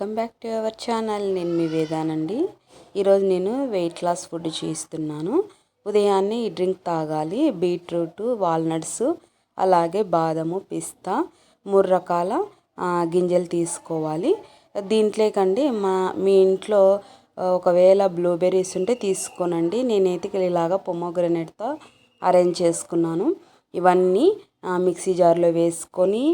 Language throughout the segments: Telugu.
Welcome back to our channel. నేను మీ వేదానండి. ఈరోజు నేను వెయిట్ లాస్ ఫుడ్ చేస్తున్నాను. ఉదయాన్నే ఈ డ్రింక్ తాగాలి. బీట్రూట్, వాల్నట్స్, అలాగే బాదము, పిస్తా 3 రకాల గింజలు తీసుకోవాలి. దీంట్లోకండి మీ ఇంట్లో ఒకవేళ బ్లూబెర్రీస్ ఉంటే తీసుకోనండి. నేనైతే ఇలాగా పొమోగ్రనేట్తో అరేంజ్ చేసుకున్నాను. ఇవన్నీ మిక్సీ జార్లో వేసుకొని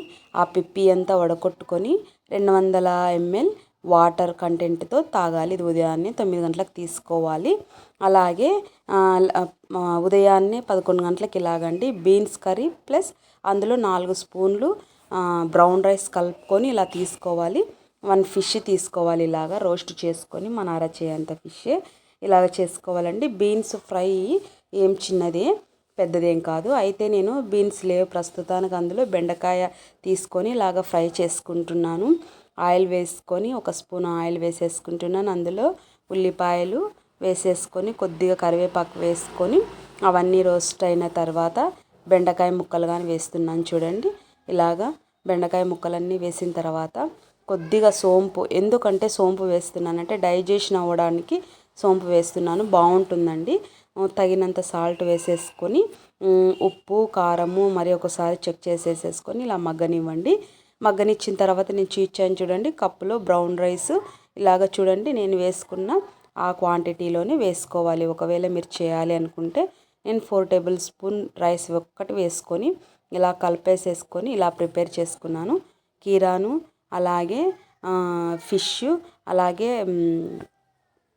ఆ పిప్పి అంతా వడకొట్టుకొని 200 ml వాటర్ కంటెంట్తో తాగాలి. ఇది ఉదయాన్నే 9 గంటలకు తీసుకోవాలి. అలాగే ఉదయాన్నే 11 గంటలకు ఇలాగండి బీన్స్ కర్రీ ప్లస్ అందులో 4 స్పూన్లు బ్రౌన్ రైస్ కలుపుకొని ఇలా తీసుకోవాలి. 1 ఫిష్ తీసుకోవాలి. ఇలాగా రోస్ట్ చేసుకొని మన అరచేయంత ఫిష్ ఇలాగ చేసుకోవాలండి. బీన్స్ ఫ్రై ఏం చిన్నదే పెద్దదేం కాదు. అయితే నేను బీన్స్ లేవు ప్రస్తుతానికి, అందులో బెండకాయ తీసుకొని ఇలాగ ఫ్రై చేసుకుంటున్నాను. ఆయిల్ వేసుకొని 1 స్పూన్ ఆయిల్ వేసేసుకుంటున్నాను. అందులో ఉల్లిపాయలు వేసేసుకొని కొద్దిగా కరివేపాకు వేసుకొని అవన్నీ రోస్ట్ అయిన తర్వాత బెండకాయ ముక్కలు కానీ వేస్తున్నాను. చూడండి, ఇలాగా బెండకాయ ముక్కలన్నీ వేసిన తర్వాత కొద్దిగా సోంపు, ఎందుకంటే సోంపు వేస్తున్నానంటే డైజెషన్ అవ్వడానికి సోంపు వేస్తున్నాను, బాగుంటుందండి. తగినంత సాల్ట్ వేసేసుకొని ఉప్పు, కారము మరి ఒకసారి చెక్ చేసేసుకొని ఇలా మగ్గనివ్వండి. మగ్గనిచ్చిన తర్వాత నేను చూపించాను చూడండి, కప్పులో బ్రౌన్ రైస్ ఇలాగ చూడండి నేను వేసుకున్న ఆ క్వాంటిటీలోనే వేసుకోవాలి. ఒకవేళ మీరు చేయాలి అనుకుంటే నేను 4 టేబుల్ స్పూన్ రైస్ ఒక్కటి వేసుకొని ఇలా కలిపేసేసుకొని ఇలా ప్రిపేర్ చేసుకున్నాను. కీరాను, అలాగే ఫిష్, అలాగే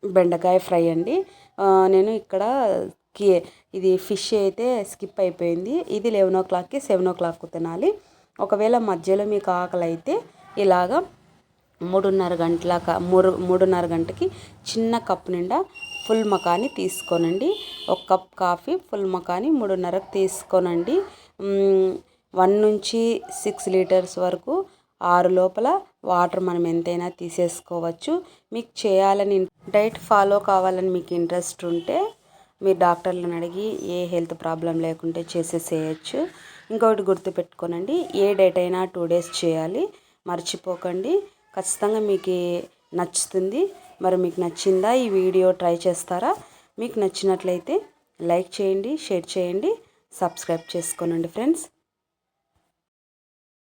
బెండకాయ ఫ్రై అండి. నేను ఇక్కడ ఇది ఫిష్ అయితే స్కిప్ అయిపోయింది. ఇది 11 o'clockకి 7 o'clock తినాలి. ఒకవేళ మధ్యలో మీకు ఆకలి అయితే ఇలాగా 3:30 గంటకి చిన్న కప్పు నిండా ఫుల్ మకాని తీసుకోనండి. 1 కప్ కాఫీ ఫుల్ మకాని 3:30కి తీసుకోనండి. 1 నుంచి 6 లీటర్స్ వరకు 6 లోపల వాటర్ మనం ఎంతైనా తీసేసుకోవచ్చు. మీకు చేయాలని డైట్ ఫాలో కావాలని మీకు ఇంట్రెస్ట్ ఉంటే మీరు డాక్టర్లను అడిగి ఏ హెల్త్ ప్రాబ్లం లేకుంటే చేసేసేయచ్చు. ఇంకొకటి గుర్తుపెట్టుకోనండి, ఏ డైట్ అయినా 2 days చేయాలి, మర్చిపోకండి. ఖచ్చితంగా మీకు నచ్చుతుంది. మరి మీకు నచ్చిందా? ఈ వీడియో ట్రై చేస్తారా? మీకు నచ్చినట్లయితే లైక్ చేయండి, షేర్ చేయండి, సబ్స్క్రైబ్ చేసుకోనండి ఫ్రెండ్స్.